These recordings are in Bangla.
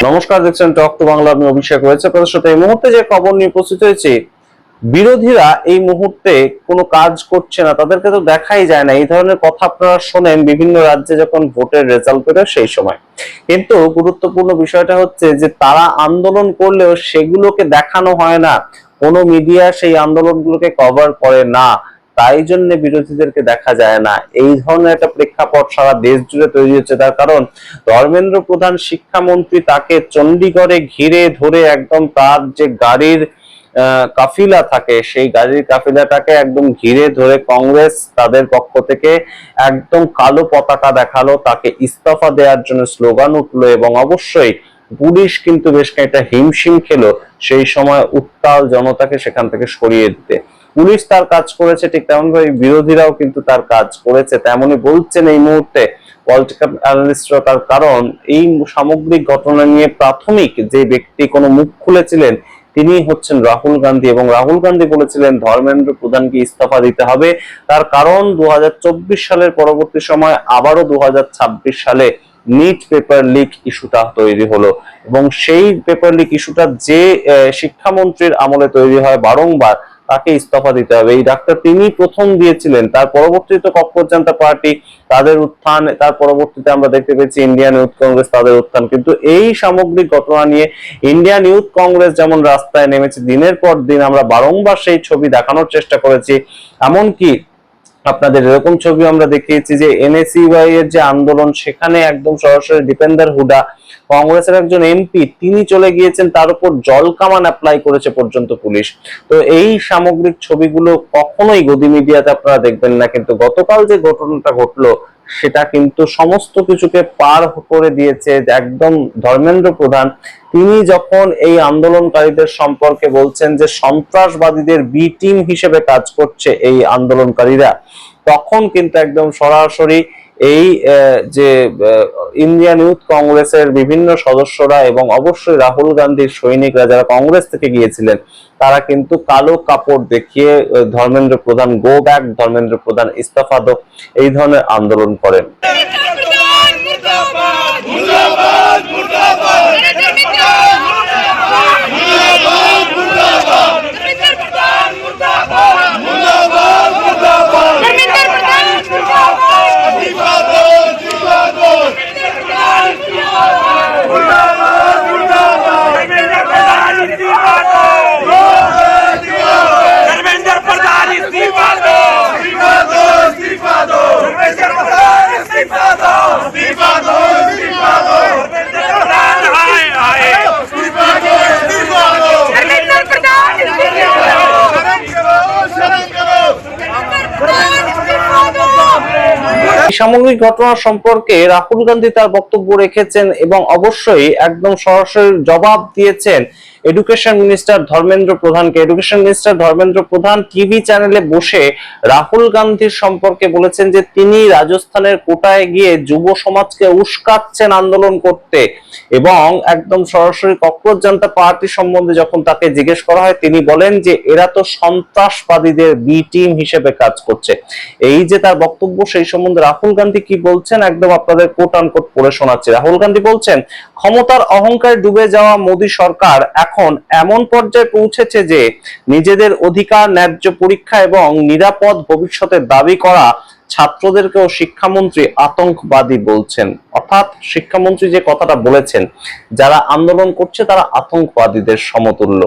নমস্কার, দেখছেন টক টু বাংলা। আমি অভিষেক রয়েছে আপনাদের সাথে। এই মুহূর্তে যে খবর নিয়ে উপস্থিত হয়েছে, বিরোধীরা এই মুহূর্তে কোনো কাজ করছে না, তাদেরকে তো দেখাই যায় না। এই ধরনের কথা আপনারা শোনেন বিভিন্ন রাজ্যে যখন ভোটের রেজাল্ট বেরোয় সেই সময়। কিন্তু গুরুত্বপূর্ণ বিষয়টা হচ্ছে যে তারা আন্দোলন করলেও সেগুলোকে দেখানো হয় না, কোনো মিডিয়া সেই আন্দোলনগুলোকে কভার করে না, তাই জন্য বিরোধীদেরকে দেখা যায় না। এই ধরনের একটা প্রেক্ষাপট সারা দেশ জুড়ে তৈরি হচ্ছে। তার কারণ ধর্মেন্দ্র প্রধান শিক্ষামন্ত্রী তাকে চণ্ডীগড়ে ঘিরে ধরে একদম তার যে গাড়ির কাফিলা থাকে, সেই গাড়ির কাফিলাটাকে একদম ঘিরে ধরে কংগ্রেস তাদের পক্ষ থেকে একদম কালো পতাকা দেখালো, তাকে ইস্তফা দেওয়ার জন্য স্লোগান উঠলো এবং অবশ্যই পুলিশ কিন্তু বেশ খানিকটা হিমশিম খেলো সেই সময় উত্তাল জনতাকে সেখান থেকে সরিয়ে দিতে। পুলিশ তার কাজ করেছে, ঠিক তেমন ভাবে বিরোধীরাও কিন্তু তার কাজ করেছে, তেমনই বলছেন এই মুহূর্তে পলিটিক্যাল অ্যানালিস্টরা। তার কারণ এই সামগ্রিক ঘটনা নিয়ে প্রাথমিক যে ব্যক্তি কোনো মুখ খুলেছিলেন তিনি হচ্ছেন রাহুল গান্ধী, এবং রাহুল গান্ধী বলেছিলেন ধর্মেন্দ্র প্রধানকে ইস্তফা দিতে হবে। তার কারণ 2024 সালের পরবর্তী সময় আবারও 2026 সালে নিট পেপার লিক ইস্যুটা তৈরি হলো, এবং সেই পেপার লিক ইস্যুটা যে শিক্ষামন্ত্রীর আমলে তৈরি হয় বারংবার, তাকে ইস্তফা দিতে হবে। এই ডাক্তার তিনি প্রথম দিয়েছিলেন, তার পরবর্তীতে ককরোচ জনতা পার্টি তাদের উত্থান, তার পরবর্তীতে আমরা দেখতে পেয়েছি ইন্ডিয়ান ইউথ কংগ্রেস তাদের উত্থান। কিন্তু এই সামগ্রিক ঘটনা নিয়ে ইন্ডিয়ান ইউথ কংগ্রেস যেমন রাস্তায় নেমেছে, দিনের পর দিন আমরা বারংবার সেই ছবি দেখানোর চেষ্টা করেছি। এমনকি আপনাদের এরকম ছবি আমরা দেখিয়েছি যে এনএসইউআই এর যে আন্দোলন, সেখানে একদম সরাসরি দীপেন্দর হুডা কংগ্রেসের একজন এমপি তিনি চলে গিয়েছেন, তার উপর জল কামান অ্যাপ্লাই করেছে পর্যন্ত পুলিশ। তো এই সামগ্রিক ছবিগুলো কখনোই গদি মিডিয়াতে আপনারা দেখবেন না, কিন্তু গতকাল যে ঘটনাটা ঘটলো সেটা কিন্তু সমস্ত কিছুকে পার করে দিয়েছে। একদম ধর্মেন্দ্র প্রধান তিনি যখন এই আন্দোলনকারীদের সম্পর্কে বলছেন যে সন্ত্রাসবাদীদের বি টিম হিসেবে কাজ করছে এই আন্দোলনকারীরা, তখন কিন্তু একদম সরাসরি এই যে ইন্ডিয়ান ইউথ কংগ্রেসের বিভিন্ন সদস্যরা এবং অবশ্যই রাহুল গান্ধীর সৈনিকরা যারা কংগ্রেস থেকে গিয়েছিলেন, তারা কিন্তু কালো কাপড় দেখিয়ে ধর্মেন্দ্র প্রধান গো ব্যাক, ধর্মেন্দ্র প্রধান ইস্তফা দো, এই ধরনের আন্দোলন করেন। সামগ্রিক ঘটনা সম্পর্কে রাহুল গান্ধী তার বক্তব্য রেখেছেন এবং অবশ্যই একদম সরাসরি জবাব দিয়েছেন এডুকেশন মিনিস্টার ধর্মেন্দ্র প্রধানকে। এডুকেশন মিনিস্টার ধর্মেন্দ্র প্রধান টিভি চ্যানেলে বসে রাহুল গান্ধীর সম্পর্কে বলেছেন যে তিনি রাজস্থানের কোটায় গিয়ে যুব সমাজকে উস্কাচ্ছেন আন্দোলন করতে, এবং একদম সরাসরি ককরোচ জনতা পার্টি সম্বন্ধে যখন তাকে জিজ্ঞেস করা হয় তিনি বলেন যে এরা তো সন্ত্রাসবাদীদের বি টিম হিসেবে কাজ করছে। এই যে তার বক্তব্য, সেই সম্বন্ধে রাহুল গান্ধী কি বলছেন একদম আপনাদের কোট আনকোট পড়ে শোনাচ্ছি। রাহুল গান্ধী বলছেন, ক্ষমতার অহংকারে ডুবে যাওয়া মোদী সরকার এখন এমন পর্যায়ে পৌঁছেছে যে নিজেদের অধিকার, ন্যায্য পরীক্ষা এবং নিরাপদ ভবিষ্যতের দাবি করা ছাত্রদেরকেও শিক্ষামন্ত্রী আতঙ্কবাদী বলছেন। অর্থাৎ শিক্ষামন্ত্রী যে কথাটা বলেছেন, যারা আন্দোলন করছে তারা আতঙ্কবাদীদের সমতুল্য।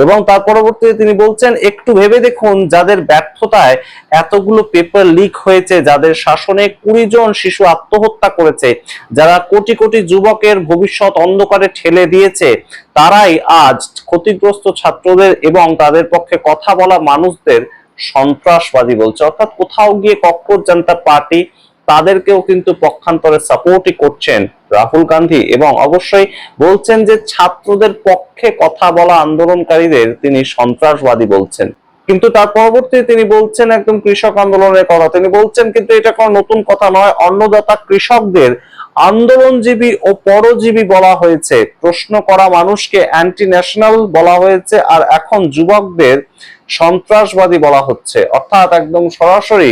এবং তার পরবর্তীতে তিনি বলছেন, একটু ভেবে দেখুন যাদের ব্যর্থতায় এতগুলো পেপার লিক হয়েছে, যাদের শাসনে 20 জন শিশু আত্মহত্যা করেছে, যারা কোটি কোটি যুবকের ভবিষ্যৎ অন্ধকারে ঠেলে দিয়েছে, তারাই আজ ক্ষতিগ্রস্ত ছাত্রদের এবং তাদের পক্ষে কথা বলা মানুষদের সন্ত্রাসবাদী বলছে। অর্থাৎ কোথাও গিয়ে ককরোচ জনতা পার্টি তাদেরকেও কিন্তু পক্ষান্তরে সাপোর্টই করছেন রাহুল গান্ধী, এবং অবশ্যই বলছেন যে ছাত্রদের পক্ষে কথা বলা আন্দোলনকারীদের তিনি সন্ত্রাসবাদী বলছেন। কিন্তু তার পরবর্তীতে তিনি বলছেন একদম কৃষক আন্দোলনের কথা। তিনি বলছেন কিন্তু এটা কোনো নতুন কথা নয়, অন্নদাতা কৃষকদের আন্দোলনজীবী ও পরজীবী বলা হয়েছে, প্রশ্ন করা মানুষকে অ্যান্টি ন্যাশনাল বলা হয়েছে, আর এখন যুবকদের সন্ত্রাসবাদী বলা হচ্ছে। অর্থাৎ একদম সরাসরি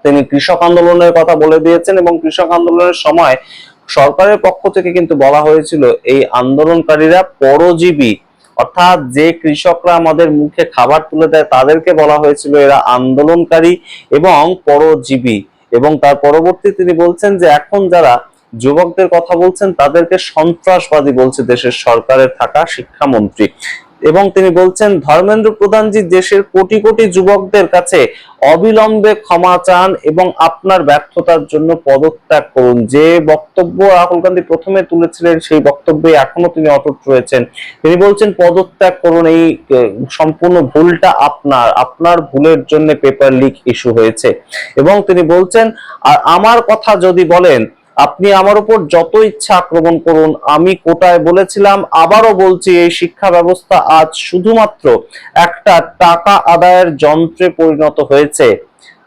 তিনি কৃষক আন্দোলনের কথা বলে দিয়েছেন, এবং কৃষক আন্দোলনের সময় সরকারের পক্ষ থেকে কিন্তু বলা হয়েছিল এই আন্দোলনকারীরা পরজীবী, অর্থাৎ যে কৃষকরা আমাদের মুখে খাবার তুলে দেয় তাদেরকে বলা হয়েছিল এরা আন্দোলনকারী এবং পরজীবী। এবং তার পরবর্তী তিনি বলছেন যে এখন যারা যুবকদের কথা বলছেন তাদেরকে সন্ত্রাসবাদী বলছে দেশের সরকারের থাকা শিক্ষামন্ত্রী। এবং তিনি বলছেন ধর্মেন্দ্র প্রধানজি দেশের কোটি কোটি যুবকদের কাছে অবিলম্বে ক্ষমা চান এবং আপনার ব্যর্থতার জন্য পদত্যাগ করুন। যে বক্তব্য রাহুল গান্ধী প্রথমে তুলেছিলেন সেই বক্তব্যে এখনো তিনি অটুট রয়েছেন। তিনি বলছেন পদত্যাগ করুন, এই সম্পূর্ণ ভুলটা আপনার ভুলের জন্য পেপার লিক ইস্যু হয়েছে। এবং তিনি বলছেন আর আমার কথা যদি বলেন আপনি আমার উপর যত ইচ্ছা আক্রমণ করুন, আমি কোটায় বলেছিলাম আবারও বলছি এই শিক্ষা ব্যবস্থা আজ শুধুমাত্র একটা টাকা আদায়ের যন্ত্রে পরিণত হয়েছে।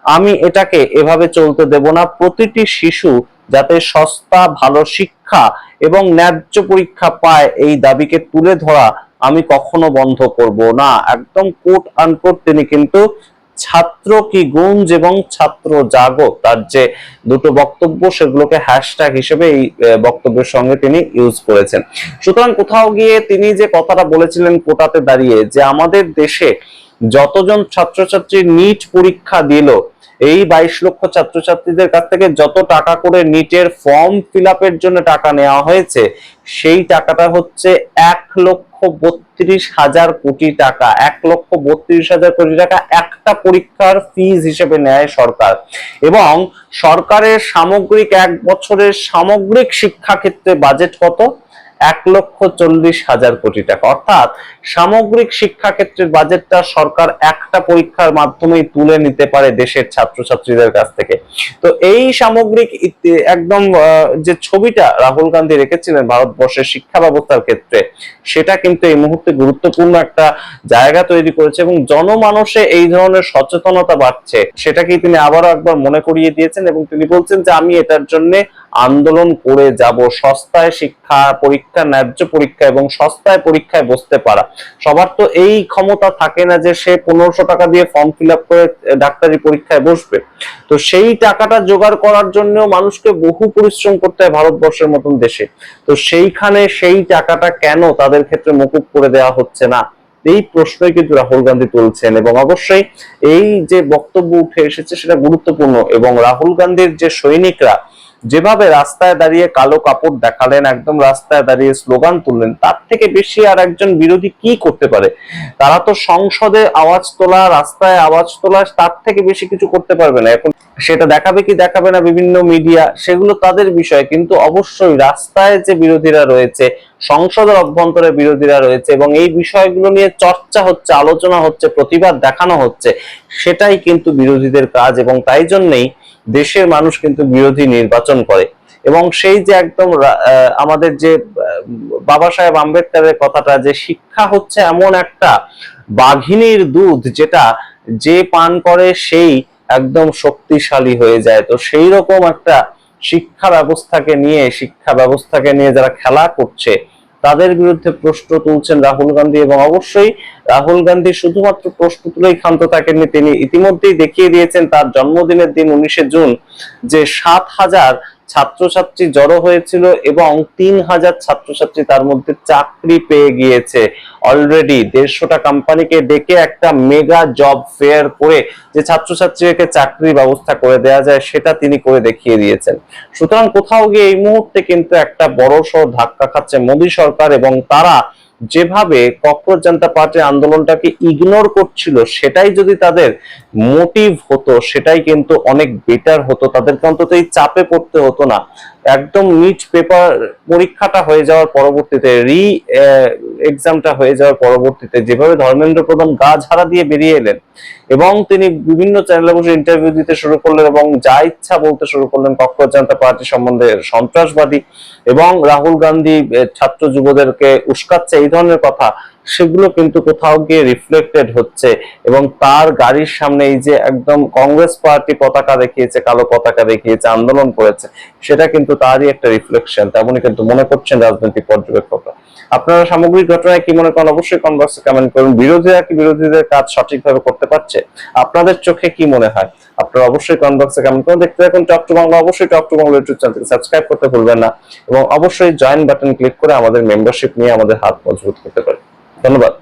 আমি এটাকে এভাবে চলতে দেব না। প্রতিটি শিশু যাতে সস্তা ভালো শিক্ষা এবং ন্যায্য পরীক্ষা পায় এই দাবিকে তুলে ধরা আমি কখনো বন্ধ করব না। একদম কোট আনকোট তিনি কিন্তু ছাত্র কি গুঞ্জ এবং ছাত্র জাগো তার যে দুটো বক্তব্য সেগুলোকে হ্যাশট্যাগ হিসেবে এই বক্তব্যের সঙ্গে তিনি ইউজ করেছেন। সুতরাং কোথাও গিয়ে তিনি যে কথাটা বলেছিলেন কোটাতে দাঁড়িয়ে যে আমাদের দেশে যতজন ছাত্রছাত্রী নিট পরীক্ষা দিল, এই 22 লক্ষ ছাত্রছাত্রীদের কাছ থেকে যত টাকা করে নিটের ফর্ম ফিল আপের জন্য টাকা নেওয়া হয়েছে সেই টাকাটা হচ্ছে 1,32,000 কোটি টাকা। 1,32,000 কোটি টাকা একটা পরীক্ষার ফিজ হিসেবে নেয় সরকার। এবং সরকারের সামগ্রিক এক বছরের সামগ্রিক শিক্ষা ক্ষেত্রে বাজেট কত? 1,40,000 কোটি টাকা। অর্থাৎ সামগ্রিক শিক্ষা ক্ষেত্রের বাজেটটা সরকার একটা পরীক্ষার মাধ্যমেই তুলে নিতে পারে দেশের ছাত্রছাত্রীদের কাছ থেকে। তো এই সামগ্রিক একদম যে ছবিটা রাহুল গান্ধী রেখেছিলেন ভারতবর্ষের শিক্ষা ব্যবস্থার ক্ষেত্রে, সেটা কিন্তু এই মুহূর্তে গুরুত্বপূর্ণ একটা জায়গা তৈরি করেছে এবং জনমানসে এই ধরনের সচেতনতা বাড়ছে সেটাকেই তিনি আবারও একবার মনে করিয়ে দিয়েছেন। এবং তিনি বলছেন যে আমি এটার জন্য আন্দোলন করে যাব। সস্তায় শিক্ষা পরীক্ষা, ন্যায্য পরীক্ষা এবং সস্তায় পরীক্ষায় বসতে পারা। সবার তো এই ক্ষমতা থাকে না যে সে 1500 টাকা দিয়ে ফর্ম ফিল আপ করে ডাক্তারি পরীক্ষায় বসবে। তো সেই টাকাটা জোগাড় করার জন্য মানুষকে বহু পরিশ্রম করতে হয় ভারতবর্ষের মতন দেশে। তো সেইখানে সেই টাকাটা কেন তাদের ক্ষেত্রে মকুব করে দেওয়া হচ্ছে না, এই প্রশ্নই কিন্তু রাহুল গান্ধী তুলছেন। এবং অবশ্যই এই যে বক্তব্য উঠে এসেছে সেটা গুরুত্বপূর্ণ। এবং রাহুল গান্ধীর যে সৈনিকরা যেভাবে রাস্তায় দাঁড়িয়ে কালো কাপড় দেখালেন, একদম রাস্তায় দাঁড়িয়ে স্লোগান তুললেন, তার থেকে বেশি আর একজন বিরোধী কি করতে পারে? তারা তো সংসদে আওয়াজ তোলা, রাস্তায় আওয়াজ তোলা, তার থেকে বেশি কিছু করতে পারবে না। এখন সেটা দেখাবে কি দেখাবে না বিভিন্ন মিডিয়া, সেগুলো তাদের বিষয়। কিন্তু অবশ্যই রাস্তায় যে বিরোধীরা রয়েছে, সংসদের অভ্যন্তরে বিরোধীরা রয়েছে এবং এই বিষয়গুলো নিয়ে চর্চা হচ্ছে, আলোচনা হচ্ছে, প্রতিবাদ দেখানো হচ্ছে, সেটাই কিন্তু বিরোধীদের কাজ। এবং তাই জন্যই দেশের মানুষ কিন্তু বিরোধী নির্বাচন করে। এবং সেই যে একদম আমাদের যে বাবা সাহেব আম্বেদকরের কথাটা যে শিক্ষা হচ্ছে এমন একটা বাঘিনীর দুধ যেটা যে পান করে সেই একদম শক্তিশালী হয়ে যায়। তো সেই রকম একটা শিক্ষা ব্যবস্থাকে নিয়ে যারা খেলা করছে তাদের বিরুদ্ধে প্রশ্ন তুলছেন রাহুল গান্ধী। এবং অবশ্যই রাহুল গান্ধী শুধুমাত্র প্রশ্ন তুলেই ক্ষান্ত থাকেননি, তিনি ইতিমধ্যেই দেখিয়ে দিয়েছেন তার জন্মদিনের দিন 19শে জুন যে 7,000 ছাত্রছাত্রী জড়ো হয়েছিল এবং 3,000 ছাত্রছাত্রী তার মধ্যে চাকরি পেয়ে গিয়েছে। অলরেডি 150টা কোম্পানিকে ডেকে একটা মেগা জব ফেয়ার করে যে ছাত্রছাত্রীকে চাকরির ব্যবস্থা করে দেওয়া যায় সেটা তিনি করে দেখিয়ে দিয়েছেন। সুতরাং কোথাও গিয়ে এই মুহূর্তে কিন্তু একটা বড়সড় ধাক্কা খাচ্ছে মোদী সরকার। এবং তারা যেভাবে ককরোচ জনতা পার্টি আন্দোলনটাকে ইগনোর করছিল, সেটাই যদি তাদের মোটিভ হতো সেটাই কিন্তু অনেক বেটার হতো। তাদেরকে অন্তত এই চাপে পড়তে হতো না। একদম নিট পেপার পরীক্ষাটা হয়ে যাওয়ার পরবর্তীতে, এক্সামটা হয়ে যাওয়ার পরবর্তীতে যেভাবে ধর্মেন্দ্র প্রধান গা ঝাড়া দিয়ে বেরিয়ে এলেন এবং তিনি বিভিন্ন চ্যানেলে বসে ইন্টারভিউ দিতে শুরু করলেন এবং যা ইচ্ছা বলতে শুরু করলেন ককরোচ জনতা পার্টি সম্বন্ধে, সন্ত্রাসবাদী এবং রাহুল গান্ধী ছাত্র যুবদেরকে উস্কাচ্ছে, এই ধরনের কথা, সেগুলো কিন্তু কোথাও গিয়ে রিফ্লেক্টেড হচ্ছে। এবং তার গাড়ির সামনে এই যে একদম কংগ্রেস পার্টি পতাকা দেখিয়েছে, কালো পতাকা দেখিয়েছে, আন্দোলন করেছে, সেটা কিন্তু তারই একটা রিফ্লেকশন, তেমনই কিন্তু মনে করছেন রাজনৈতিক পর্যবেক্ষকরা। আপনারা সামগ্রিক ঘটনায় কি মনে করেন অবশ্যই কমেন্ট বক্সে কমেন্ট করুন। বিরোধীরা কি বিরোধীদের কাজ সঠিকভাবে করতে পারছে? আপনাদের চোখে কি মনে হয়? আপনারা অবশ্যই কমেন্ট বক্সে কমেন্ট করুন। দেখতে থাকুন টক টু বাংলা, অবশ্যই টক টু বাংলা ইউটিউব চ্যানেলকে সাবস্ক্রাইব করতে ভুলবেন না এবং অবশ্যই জয়েন বাটন ক্লিক করে আমাদের মেম্বারশিপ নিয়ে আমাদের হাত মজবুত করতে পারেন। ধন্যবাদ।